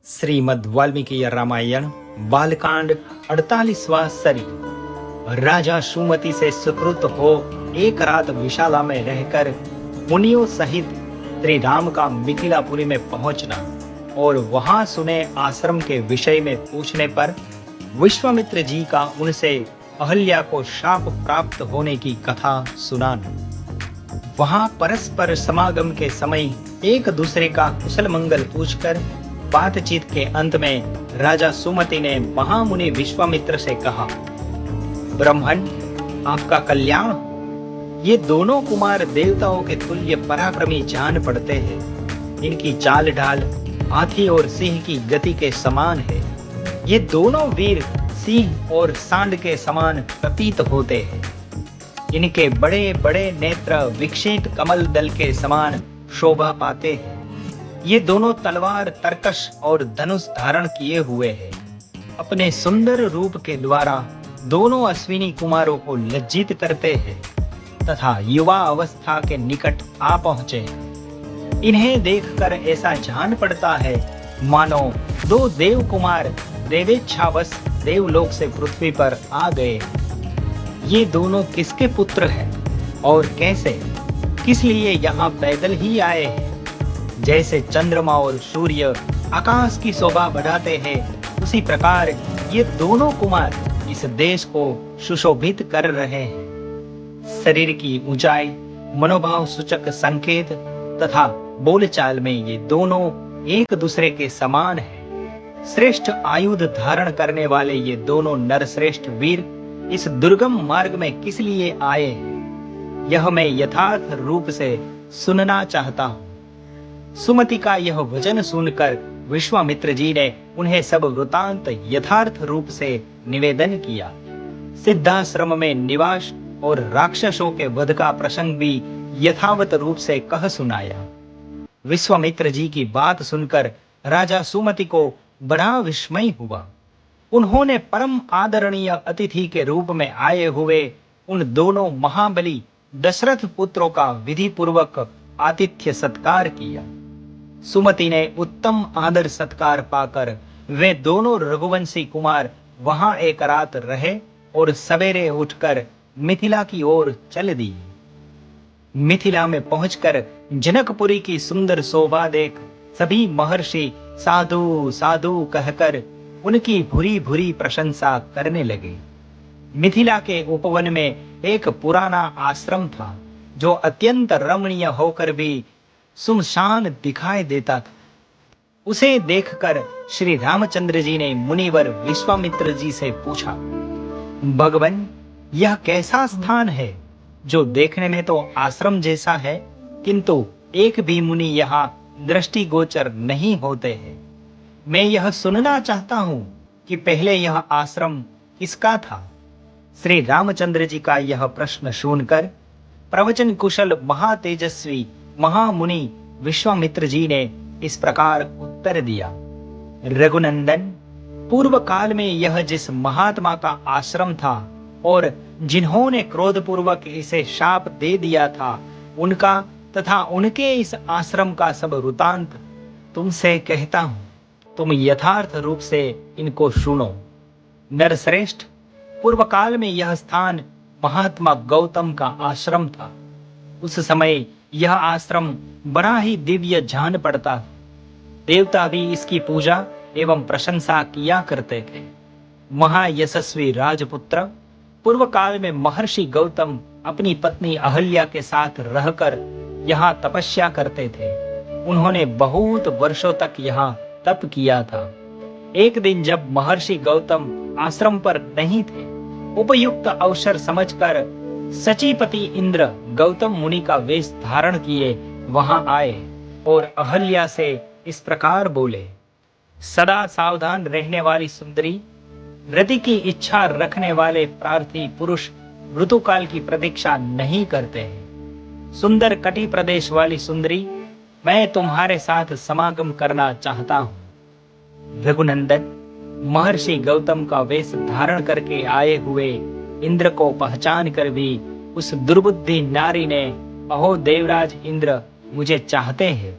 श्रीमद् वाल्मीकि रामायण बालकांड 48वां सरी। राजा सुमति से सुकृत हो एक रात विशाला में रहकर मुनियों सहित श्री राम का मिथिलापुरी में पहुंचना और वहां सुने आश्रम के विषय में पूछने पर विश्वामित्र जी का उनसे अहल्या को शाप प्राप्त होने की कथा सुनाना। वहां परस्पर समागम के समय एक दूसरे का कुशल मंगल पूछकर बातचीत के अंत में राजा सुमति ने महामुनि विश्वामित्र से कहा, ब्रह्मन, आपका कल्याण। ये दोनों कुमार देवताओं के तुल्य पराक्रमी जान पड़ते हैं। इनकी चाल ढाल हाथी और सिंह की गति के समान है। ये दोनों वीर सिंह और सांड के समान प्रतीत होते हैं। इनके बड़े बड़े नेत्र विकसित कमल दल के समान शोभा पाते हैं। ये दोनों तलवार तरकश और धनुष धारण किए हुए हैं। अपने सुंदर रूप के द्वारा दोनों अश्विनी कुमारों को लज्जित करते हैं तथा युवा अवस्था के निकट आ पहुंचे। इन्हें देखकर ऐसा जान पड़ता है मानो दो देव कुमार देवेच्छावश देवलोक से पृथ्वी पर आ गए। ये दोनों किसके पुत्र हैं और कैसे, किस लिए यहाँ पैदल ही आए हैं? जैसे चंद्रमा और सूर्य आकाश की शोभा बढ़ाते हैं, उसी प्रकार ये दोनों कुमार इस देश को सुशोभित कर रहे हैं। शरीर की ऊंचाई, मनोभाव सूचक संकेत तथा बोलचाल में ये दोनों एक दूसरे के समान हैं। श्रेष्ठ आयुध धारण करने वाले ये दोनों नरश्रेष्ठ वीर इस दुर्गम मार्ग में किस लिए आए, यह मैं यथार्थ रूप से सुनना चाहता हूँ। सुमति का यह वचन सुनकर विश्वामित्र जी ने उन्हें सब वृतांत यथार्थ रूप से निवेदन किया। सिद्धाश्रम में निवास और राक्षसों के वध का प्रसंग भी यथावत रूप से कह सुनाया। विश्वामित्र जी की बात सुनकर राजा सुमति को बड़ा विस्मय हुआ। उन्होंने परम आदरणीय अतिथि के रूप में आए हुए उन दोनों महाबली दशरथ पुत्रों का विधि पूर्वक आतिथ्य सत्कार किया। सुमति ने उत्तम आदर सत्कार पाकर वे दोनों रघुवंशी कुमार वहां एक रात रहे और सवेरे उठकर मिथिला की ओर चल दिए। मिथिला में पहुंचकर जनकपुरी की सुंदर शोभा देख सभी महर्षि साधु साधु कहकर उनकी भूरी भूरी प्रशंसा करने लगे। मिथिला के उपवन में एक पुराना आश्रम था जो अत्यंत रमणीय होकर भी सुनसान दिखाई देता था। उसे देखकर श्री रामचंद्र जी ने मुनिवर विश्वामित्र जी से पूछा, भगवान, यह कैसा स्थान है जो देखने में तो आश्रम जैसा है, किंतु एक भी मुनि यहाँ दृष्टिगोचर नहीं होते हैं। मैं यह सुनना चाहता हूँ कि पहले यह आश्रम किसका था। श्री रामचंद्र जी का यह प्रश्न सुनकर प्रवचन कुशल महातेजस्वी महामुनि विश्वामित्र जी ने इस प्रकार उत्तर दिया, रघुनंदन, पूर्व काल में यह जिस महात्मा का आश्रम था और जिन्होंने क्रोध पूर्वक इसे शाप दे दिया था, उनका तथा उनके इस आश्रम का सब वृतांत तुमसे कहता हूं। तुम यथार्थ रूप से इनको सुनो। नरश्रेष्ठ, पूर्व काल में यह स्थान महात्मा गौतम का आश्रम था। उस समय यह आश्रम बड़ा ही दिव्य जान पड़ता। देवता भी इसकी पूजा एवं प्रशंसा किया करते थे। महायशस्वी राजपुत्र, पूर्व काल में महर्षि गौतम अपनी पत्नी अहल्या के साथ रहकर यहाँ तपस्या करते थे। उन्होंने बहुत वर्षों तक यहाँ तप किया था। एक दिन जब महर्षि गौतम आश्रम पर नहीं थे, उपयुक्त अवसर समझकर सचीपति इंद्र गौतम मुनि का वेश धारण किए वहां आए और अहल्या से इस प्रकार बोले, सदा सावधान रहने वाली सुंदरी, रति की इच्छा रखने वाले प्रार्थी पुरुष ऋतुकाल की प्रतीक्षा नहीं करते हैं। सुंदर कटी प्रदेश वाली सुंदरी, मैं तुम्हारे साथ समागम करना चाहता हूँ। रघुनंदन, महर्षि गौतम का वेश धारण करके आए हुए इंद्र को पहचान कर भी उस दुर्बुद्धि नारी ने, अहो देवराज इंद्र, मुझे चाहते हैं,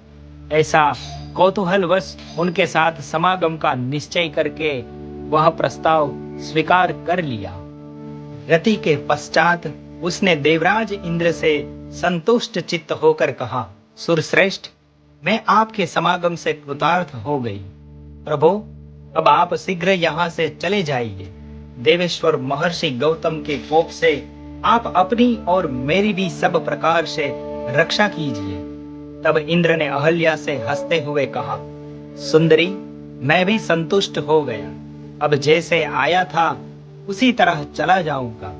ऐसा कौतूहलवश उनके साथ समागम का निश्चय करके वह प्रस्ताव स्वीकार कर लिया। रति के पश्चात उसने देवराज इंद्र से संतुष्ट चित्त होकर कहा, सुरश्रेष्ठ, मैं आपके समागम से कृतार्थ हो गई। प्रभु, अब आप शीघ्र यहाँ से चले जाइए। देवेश्वर महर्षि गौतम के कोप से आप अपनी और मेरी भी सब प्रकार से रक्षा कीजिए। तब इंद्र ने अहल्या से हंसते हुए कहा, सुंदरी, मैं भी संतुष्ट हो गया। अब जैसे आया था उसी तरह चला जाऊंगा।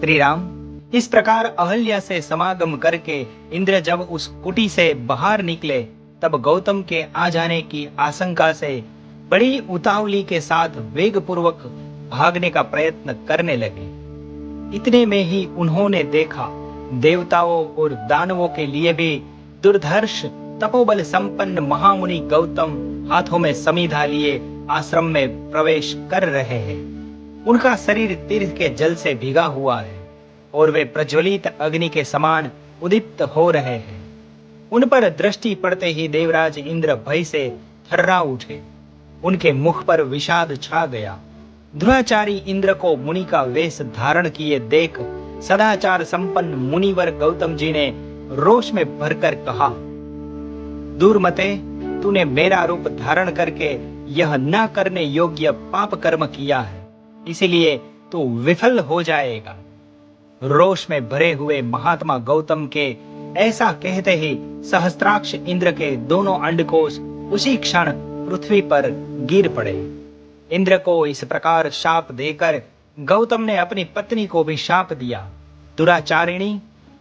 श्री राम, इस प्रकार अहल्या से समागम करके इंद्र जब उस कुटी से बाहर निकले, तब गौतम के आ जाने की आशंका से बड़ी उतावली के साथ वेग पूर्वक भागने का प्रयत्न करने लगे। इतने में ही उन्होंने देखा, देवताओं और दानवों के लिए भी दुर्धर्ष तपोबल संपन्न महामुनि गौतम हाथों में समीधा लिए आश्रम में प्रवेश कर रहे हैं। उनका शरीर तीर्थ के जल से भीगा हुआ है और वे प्रज्वलित अग्नि के समान उदीप्त हो रहे हैं। उन पर दृष्टि पड़ते ही देवराज इंद्र भय से थर्रा उठे। उनके मुख पर विषाद छा गया। दुराचारी इंद्र को मुनि का वेश धारण किए देख सदाचार संपन्न मुनिवर गौतम जी ने रोष में भरकर कहा, दूरमते, तूने मेरा रूप धारण करके यह न करने योग्य पाप कर्म किया है, इसीलिए तू विफल हो जाएगा। रोष में भरे हुए महात्मा गौतम के ऐसा कहते ही सहस्त्राक्ष इंद्र के दोनों अंडकोश उसी क्षण पृथ्वी पर गिर पड़े। इंद्र को इस प्रकार शाप देकर गौतम ने अपनी पत्नी को भी शाप दिया, दुराचारिणी,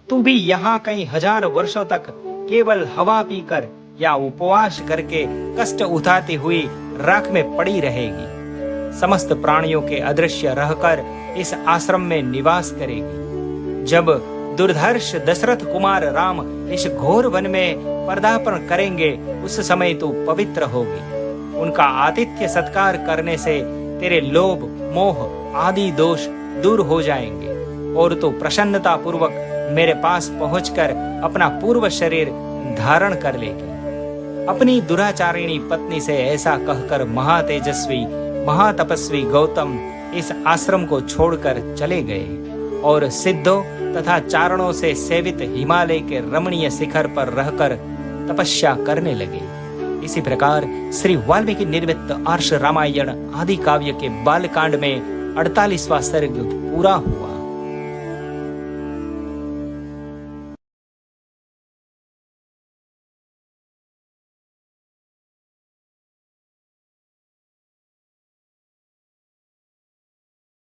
तू भी यहाँ कई हजार वर्षों तक केवल हवा पीकर या उपवास करके कष्ट उठाती हुई राख में पड़ी रहेगी। समस्त प्राणियों के अदृश्य रहकर इस आश्रम में निवास करेगी। जब दुर्धर्ष दशरथ कुमार राम इस घोर वन में पदार्पण करेंगे, उस समय तू पवित्र होगी। उनका आतिथ्य सत्कार करने से तेरे लोभ, मोह आदि दोष दूर हो जाएंगे और तू प्रसन्नता पूर्वक मेरे पास पहुंचकर अपना पूर्व शरीर धारण कर लेगी। अपनी दुराचारिणी पत्नी से ऐसा कहकर महातेजस्वी महातपस्वी गौतम इस आश्रम को छोड़कर चले गए और सिद्धों तथा चारणों से सेवित हिमालय के रमणीय शिखर पर रहकर तपस्या करने लगे। इसी प्रकार श्री वाल्मीकि निर्मित आर्ष रामायण आदि काव्य के बालकांड में 48वां सर्ग पूरा हुआ।